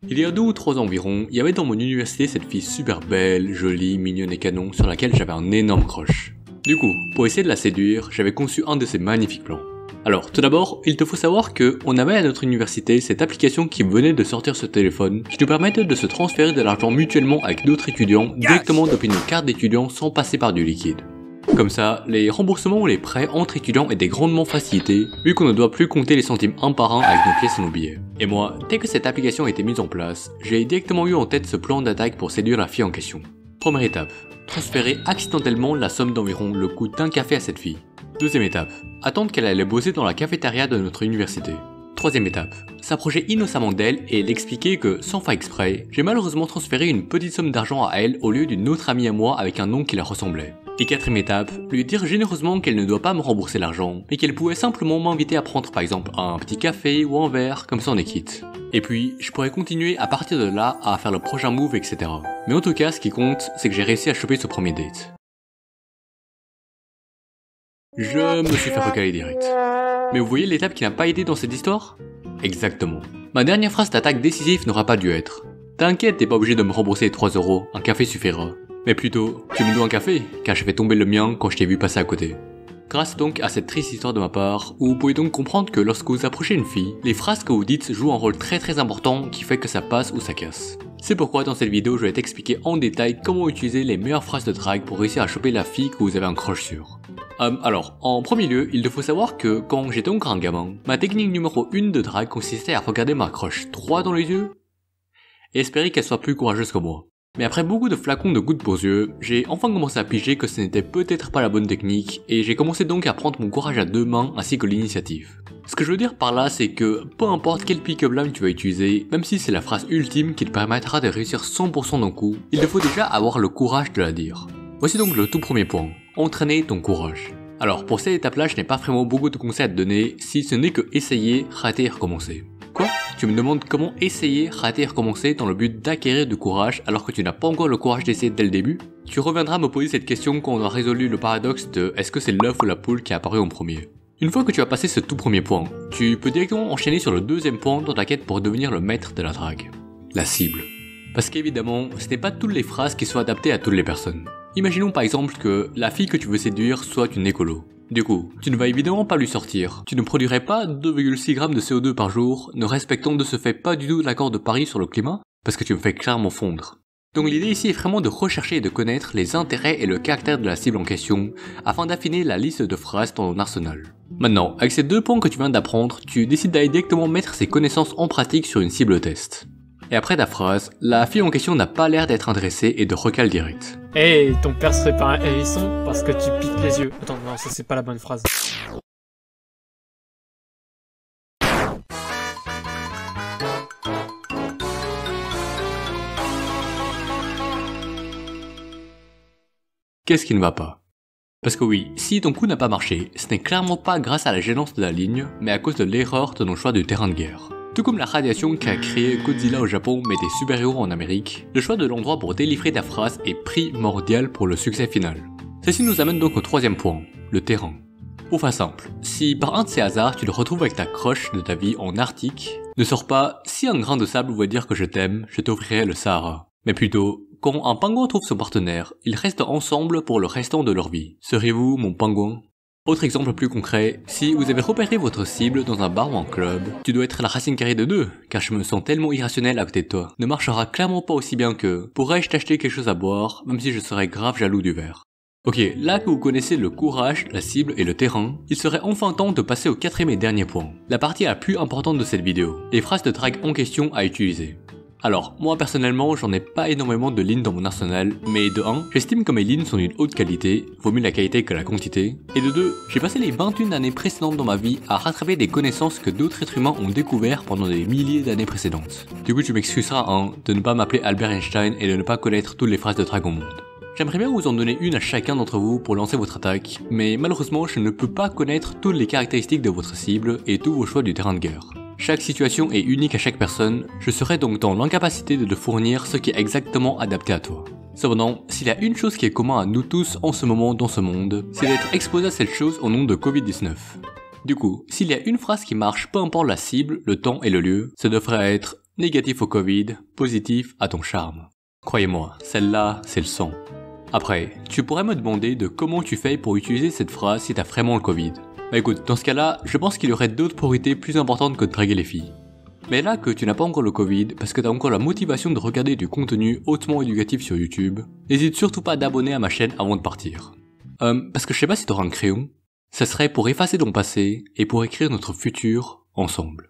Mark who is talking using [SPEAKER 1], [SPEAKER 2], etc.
[SPEAKER 1] Il y a 2 ou 3 ans environ, il y avait dans mon université cette fille super belle, jolie, mignonne et canon sur laquelle j'avais un énorme crush. Du coup, pour essayer de la séduire, j'avais conçu un de ces magnifiques plans. Alors, tout d'abord, il te faut savoir que on avait à notre université cette application qui venait de sortir sur téléphone, qui nous permettait de se transférer de l'argent mutuellement avec d'autres étudiants directement depuis nos cartes d'étudiants sans passer par du liquide. Comme ça, les remboursements ou les prêts entre étudiants étaient grandement facilités, vu qu'on ne doit plus compter les centimes un par un avec nos pièces et nos billets. Et moi, dès que cette application a été mise en place, j'ai directement eu en tête ce plan d'attaque pour séduire la fille en question. Première étape, transférer accidentellement la somme d'environ le coût d'un café à cette fille. Deuxième étape, attendre qu'elle allait bosser dans la cafétéria de notre université. Troisième étape, s'approcher innocemment d'elle et l'expliquer que, sans faire exprès, j'ai malheureusement transféré une petite somme d'argent à elle au lieu d'une autre amie à moi avec un nom qui la ressemblait. Et quatrième étape, lui dire généreusement qu'elle ne doit pas me rembourser l'argent, mais qu'elle pouvait simplement m'inviter à prendre par exemple un petit café ou un verre, comme ça on est quitte. Et puis, je pourrais continuer à partir de là à faire le prochain move, etc. Mais en tout cas, ce qui compte, c'est que j'ai réussi à choper ce premier date. Je me suis fait recaler direct. Mais vous voyez l'étape qui n'a pas aidé dans cette histoire? Exactement. Ma dernière phrase d'attaque décisive n'aura pas dû être « T'inquiète, t'es pas obligé de me rembourser 3 €, un café suffira ». Mais plutôt « Tu me dois un café, car j'ai fait tomber le mien quand je t'ai vu passer à côté ». Grâce donc à cette triste histoire de ma part, vous pouvez donc comprendre que lorsque vous approchez une fille, les phrases que vous dites jouent un rôle très important qui fait que ça passe ou ça casse. C'est pourquoi dans cette vidéo je vais t'expliquer en détail comment utiliser les meilleures phrases de drague pour réussir à choper la fille que vous avez un crush sur. Alors, en premier lieu, il te faut savoir que quand j'étais encore un gamin, ma technique numéro 1 de drague consistait à regarder ma crush droit dans les yeux et espérer qu'elle soit plus courageuse que moi. Mais après beaucoup de flacons de gouttes pour yeux, j'ai enfin commencé à piger que ce n'était peut-être pas la bonne technique et j'ai commencé donc à prendre mon courage à 2 mains ainsi que l'initiative. Ce que je veux dire par là, c'est que peu importe quel pick-up line tu vas utiliser, même si c'est la phrase ultime qui te permettra de réussir 100% d'un coup, il te faut déjà avoir le courage de la dire. Voici donc le tout premier point, entraîner ton courage. Alors pour cette étape là, je n'ai pas vraiment beaucoup de conseils à te donner, si ce n'est que essayer, rater et recommencer. Quoi? Tu me demandes comment essayer, rater et recommencer dans le but d'acquérir du courage alors que tu n'as pas encore le courage d'essayer dès le début? Tu reviendras me poser cette question quand on a résolu le paradoxe de est-ce que c'est l'œuf ou la poule qui est apparu en premier. Une fois que tu as passé ce tout premier point, tu peux directement enchaîner sur le deuxième point dans ta quête pour devenir le maître de la drague. La cible. Parce qu'évidemment, ce n'est pas toutes les phrases qui sont adaptées à toutes les personnes. Imaginons par exemple que la fille que tu veux séduire soit une écolo. Du coup, tu ne vas évidemment pas lui sortir. Tu ne produirais pas 2,6 grammes de CO2 par jour, ne respectant de ce fait pas du tout l'accord de Paris sur le climat, parce que tu me fais clairement fondre. Donc l'idée ici est vraiment de rechercher et de connaître les intérêts et le caractère de la cible en question, afin d'affiner la liste de phrases dans ton arsenal. Maintenant, avec ces 2 points que tu viens d'apprendre, tu décides d'aller directement mettre ces connaissances en pratique sur une cible test. Et après ta phrase, la fille en question n'a pas l'air d'être intéressée et de recale direct.
[SPEAKER 2] Hey, ton père serait pas un hérisson parce que tu piques les yeux. Attends, non, ça c'est pas la bonne phrase.
[SPEAKER 1] Qu'est-ce qui ne va pas? Parce que oui, si ton coup n'a pas marché, ce n'est clairement pas grâce à la gênance de la ligne, mais à cause de l'erreur de ton choix du terrain de guerre. Tout comme la radiation qu'a créé Godzilla au Japon mais des super-héros en Amérique, le choix de l'endroit pour délivrer ta phrase est primordial pour le succès final. Ceci nous amène donc au troisième point, le terrain. Pour faire simple, si par un de ces hasards tu te retrouves avec ta crush de ta vie en Arctique, ne sors pas « si un grain de sable veut dire que je t'aime, je t'offrirai le Sahara », mais plutôt « quand un pingouin trouve son partenaire, ils restent ensemble pour le restant de leur vie. Seriez-vous mon pingouin ?» Autre exemple plus concret, si vous avez repéré votre cible dans un bar ou un club, tu dois être la racine carrée de 2, car je me sens tellement irrationnel à côté de toi, ne marchera clairement pas aussi bien que « pourrais-je t'acheter quelque chose à boire, même si je serais grave jaloux du verre ?» Ok, là que vous connaissez le courage, la cible et le terrain, il serait enfin temps de passer au 4e et dernier point, la partie la plus importante de cette vidéo, les phrases de drague en question à utiliser. Alors, moi personnellement, j'en ai pas énormément de lignes dans mon arsenal, mais de 1, j'estime que mes lignes sont d'une haute qualité, vaut mieux la qualité que la quantité, et de 2, j'ai passé les 21 années précédentes dans ma vie à rattraper des connaissances que d'autres êtres humains ont découvert pendant des milliers d'années précédentes. Du coup, tu m'excuseras, de ne pas m'appeler Albert Einstein et de ne pas connaître toutes les phrases de drague au monde. J'aimerais bien vous en donner une à chacun d'entre vous pour lancer votre attaque, mais malheureusement, je ne peux pas connaître toutes les caractéristiques de votre cible et tous vos choix du terrain de guerre. Chaque situation est unique à chaque personne, je serai donc dans l'incapacité de te fournir ce qui est exactement adapté à toi. Cependant, s'il y a une chose qui est commune à nous tous en ce moment dans ce monde, c'est d'être exposé à cette chose au nom de Covid-19. Du coup, s'il y a une phrase qui marche peu importe la cible, le temps et le lieu, ça devrait être Négatif au Covid, positif à ton charme. Croyez-moi, celle-là, c'est le son. Après, tu pourrais me demander de comment tu fais pour utiliser cette phrase si t'as vraiment le Covid. Bah écoute, dans ce cas-là, je pense qu'il y aurait d'autres priorités plus importantes que de draguer les filles. Mais là que tu n'as pas encore le Covid, parce que t'as encore la motivation de regarder du contenu hautement éducatif sur YouTube, n'hésite surtout pas d'abonner à ma chaîne avant de partir. Parce que je sais pas si t'auras un crayon, ça serait pour effacer ton passé et pour écrire notre futur ensemble.